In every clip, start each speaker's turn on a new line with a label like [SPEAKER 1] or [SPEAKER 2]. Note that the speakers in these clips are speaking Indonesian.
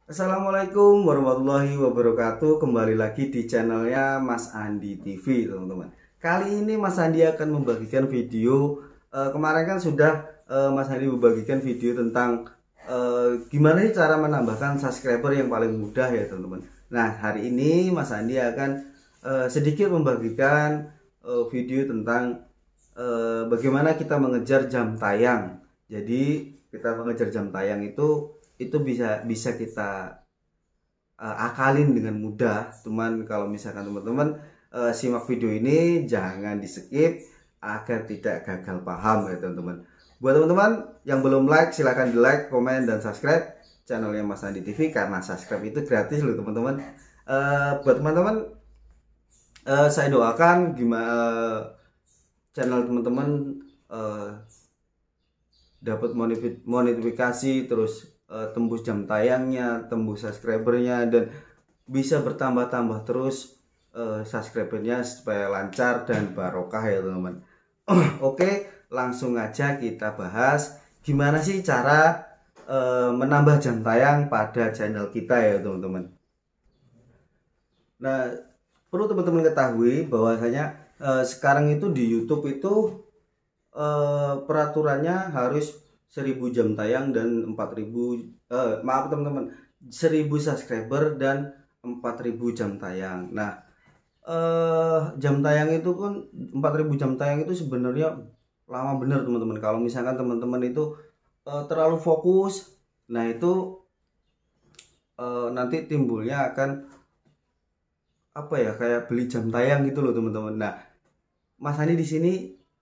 [SPEAKER 1] Assalamualaikum warahmatullahi wabarakatuh. Kembali lagi di channelnya Mas Andi TV, teman-teman. Kali ini Mas Andi akan membagikan video. Kemarin kan sudah Mas Andi membagikan video tentang gimana sih cara menambahkan subscriber yang paling mudah ya, teman-teman. Nah, hari ini Mas Andi akan sedikit membagikan video tentang bagaimana kita mengejar jam tayang. Jadi kita mengejar jam tayang itu bisa kita akalin dengan mudah. Cuman kalau misalkan teman-teman simak video ini jangan di skip agar tidak gagal paham ya teman-teman. Buat teman-teman yang belum like, silahkan di like, komen, dan subscribe channelnya Mas Andi TV, karena subscribe itu gratis loh teman-teman. Buat teman-teman, saya doakan gimana channel teman-teman dapat monetisasi, terus tembus jam tayangnya, tembus subscribernya, dan bisa bertambah-tambah terus subscribernya supaya lancar dan barokah ya teman-teman. Oke, langsung aja kita bahas gimana sih cara menambah jam tayang pada channel kita ya teman-teman. Nah, perlu teman-teman ketahui bahwasanya sekarang itu di YouTube itu peraturannya harus 1000 jam tayang dan 4000 maaf teman-teman, 1000 subscriber dan 4000 jam tayang. Nah, jam tayang itu kan 4000 jam tayang itu sebenarnya lama bener teman-teman. Kalau misalkan teman-teman itu terlalu fokus, nah itu nanti timbulnya akan apa ya, kayak beli jam tayang gitu loh teman-teman. Nah, Mas Andi di sini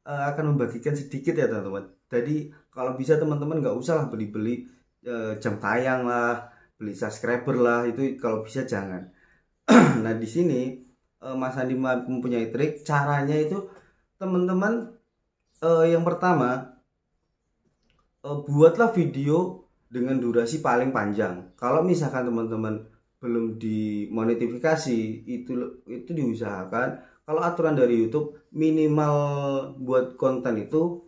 [SPEAKER 1] akan membagikan sedikit ya teman-teman. Jadi kalau bisa teman-teman nggak usah lah beli-beli jam tayang lah, beli subscriber lah, itu kalau bisa jangan. Nah di sini Mas Andi mempunyai trik. Caranya itu teman-teman, yang pertama, buatlah video dengan durasi paling panjang. Kalau misalkan teman-teman belum dimonetisasi, itu diusahakan, kalau aturan dari YouTube minimal buat konten itu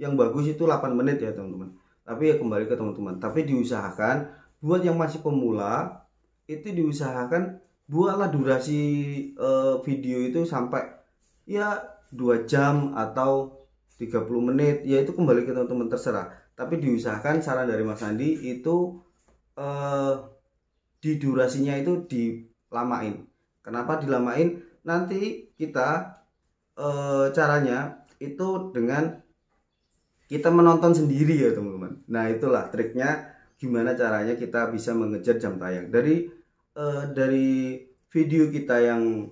[SPEAKER 1] yang bagus itu 8 menit ya teman-teman. Tapi ya kembali ke teman-teman. Tapi diusahakan buat yang masih pemula itu diusahakan buatlah durasi video itu sampai ya 2 jam atau 30 menit. Ya itu kembali ke teman-teman, terserah. Tapi diusahakan, saran dari Mas Andi itu di durasinya itu dilamain. Kenapa dilamain? Nanti kita caranya itu dengan kita menonton sendiri ya teman-teman. Nah itulah triknya, gimana caranya kita bisa mengejar jam tayang dari video kita yang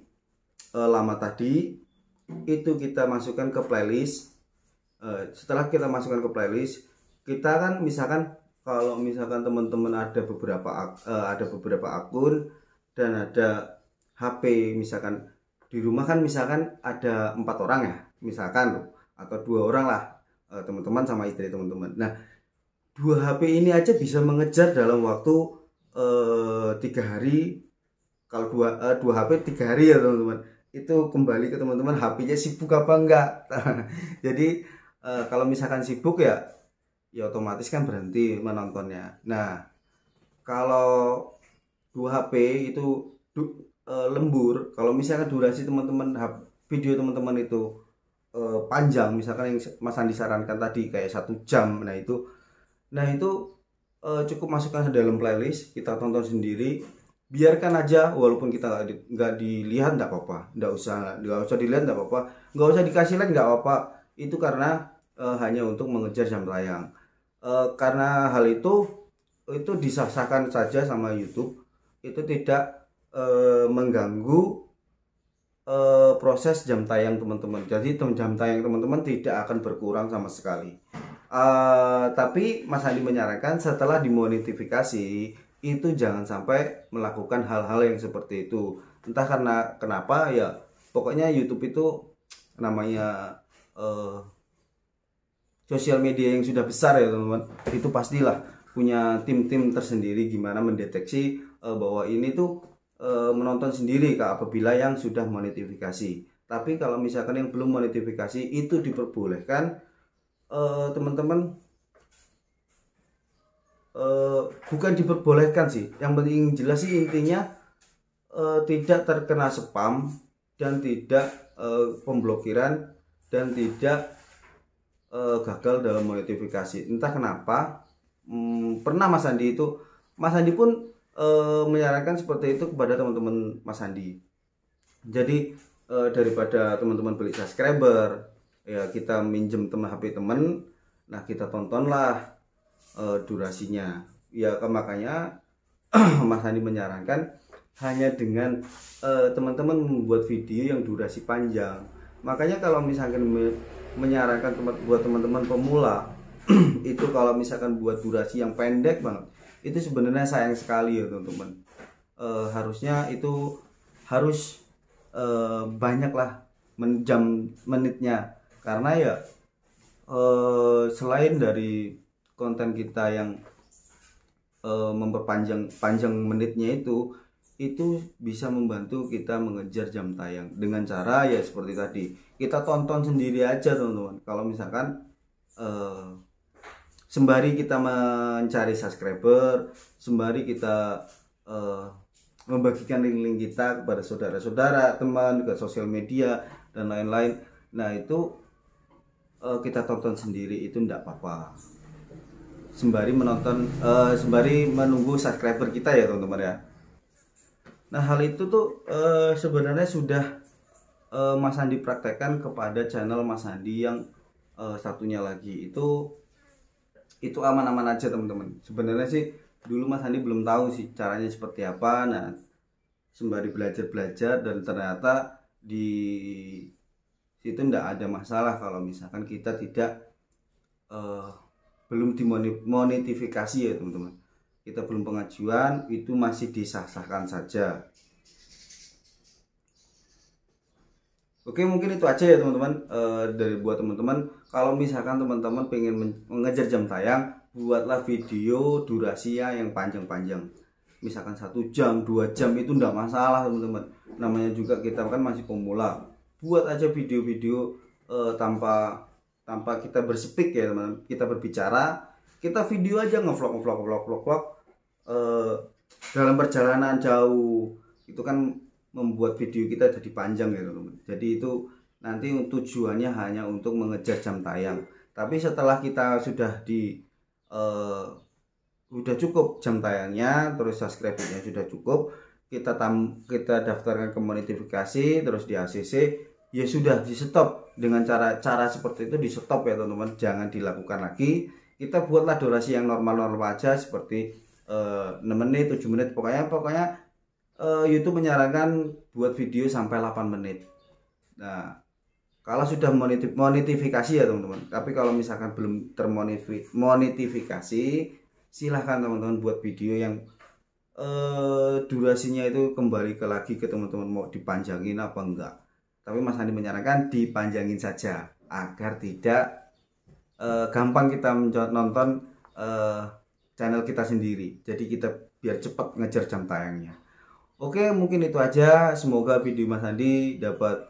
[SPEAKER 1] lama tadi. Itu kita masukkan ke playlist. Setelah kita masukkan ke playlist, kita kan misalkan, kalau misalkan teman-teman ada beberapa akun dan ada HP, misalkan di rumah kan misalkan ada 4 orang ya misalkan, atau 2 orang lah, teman-teman sama istri teman-teman. Nah 2 HP ini aja bisa mengejar dalam waktu 3 hari. Kalau dua HP 3 hari ya teman-teman. Itu kembali ke teman-teman, HP-nya sibuk apa enggak. Jadi kalau misalkan sibuk ya otomatis kan berhenti menontonnya. Nah kalau 2 HP itu lembur, kalau misalkan durasi teman-teman video teman-teman itu panjang, misalkan yang Mas Andi sarankan tadi kayak 1 jam, nah itu cukup masukkan ke dalam playlist, kita tonton sendiri, biarkan aja. Walaupun kita nggak dilihat nggak apa-apa, nggak usah dilihat nggak apa-apa, nggak usah dikasih like nggak apa-apa. Itu karena hanya untuk mengejar jam tayang. Karena hal itu disahkan saja sama YouTube, itu tidak mengganggu proses jam tayang teman-teman. Jadi jam tayang teman-teman tidak akan berkurang sama sekali. Tapi Mas Andi menyarankan setelah dimonetisasi itu jangan sampai melakukan hal-hal yang seperti itu. Entah karena kenapa ya, pokoknya YouTube itu namanya sosial media yang sudah besar ya teman-teman. Itu pastilah punya tim-tim tersendiri gimana mendeteksi bahwa ini tuh menonton sendiri apabila yang sudah monetisasi. Tapi kalau misalkan yang belum monetisasi itu diperbolehkan teman-teman bukan diperbolehkan sih, yang penting jelas sih intinya tidak terkena spam dan tidak pemblokiran dan tidak gagal dalam notifikasi. Entah kenapa pernah Mas Andi pun menyarankan seperti itu kepada teman-teman Mas Andi. Jadi daripada teman-teman beli subscriber, ya kita minjem HP teman, nah kita tontonlah durasinya. Ya makanya Mas Andi menyarankan hanya dengan teman-teman membuat video yang durasi panjang. Makanya kalau misalkan menyarankan buat teman-teman pemula itu kalau misalkan buat durasi yang pendek banget, itu sebenarnya sayang sekali ya teman-teman. Harusnya itu harus banyaklah jam menitnya, karena ya selain dari konten kita yang memperpanjang menitnya itu bisa membantu kita mengejar jam tayang dengan cara ya seperti tadi, kita tonton sendiri aja teman-teman. Kalau misalkan sembari kita mencari subscriber, sembari kita membagikan link-link kita kepada saudara-saudara, teman, ke sosial media dan lain-lain, nah itu kita tonton sendiri itu enggak apa-apa, sembari menunggu subscriber kita ya teman-teman ya. Nah hal itu tuh sebenarnya sudah Mas Andi praktekkan kepada channel Mas Andi yang satunya lagi, itu aman-aman aja teman-teman. Sebenarnya sih dulu Mas Andi belum tahu sih caranya seperti apa. Nah sembari belajar dan ternyata di situ enggak ada masalah kalau misalkan kita tidak belum dimonetisasi ya teman-teman. Kita belum pengajuan, itu masih disah-sahkan saja. Oke, mungkin itu aja ya teman-teman, dari buat teman-teman. Kalau misalkan teman-teman pengen mengejar jam tayang, buatlah video durasinya yang panjang-panjang, misalkan 1 jam 2 jam itu enggak masalah teman-teman. Namanya juga kita kan masih pemula, buat aja video-video tanpa kita berspeak ya teman-teman. Kita berbicara, kita video aja ngevlog dalam perjalanan jauh, itu kan membuat video kita jadi panjang ya teman-teman. Jadi itu nanti tujuannya hanya untuk mengejar jam tayang. Tapi setelah kita sudah udah cukup jam tayangnya, terus subscribernya sudah cukup, kita daftarkan ke monetifikasi, terus di ACC, ya sudah di stop. Dengan cara seperti itu di stop ya teman-teman, jangan dilakukan lagi. Kita buatlah durasi yang normal-normal aja, seperti 6 menit, 7 menit, pokoknya YouTube menyarankan buat video sampai 8 menit. Nah kalau sudah monetifikasi ya teman-teman. Tapi kalau misalkan belum termonetifikasi, silahkan teman-teman buat video yang durasinya itu kembali lagi ke teman-teman mau dipanjangin apa enggak. Tapi Mas Andi menyarankan dipanjangin saja agar tidak gampang kita nonton channel kita sendiri. Jadi kita biar cepat ngejar jam tayangnya. Oke, mungkin itu aja. Semoga video Mas Andi dapat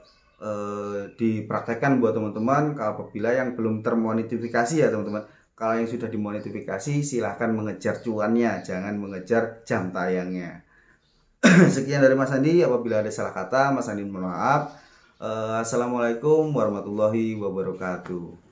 [SPEAKER 1] dipraktekkan buat teman-teman. Apabila yang belum termonetifikasi ya teman-teman. Kalau yang sudah dimonetisasi, silahkan mengejar cuannya, jangan mengejar jam tayangnya. Sekian dari Mas Andi. Apabila ada salah kata, Mas Andi mohon maaf. Assalamualaikum warahmatullahi wabarakatuh.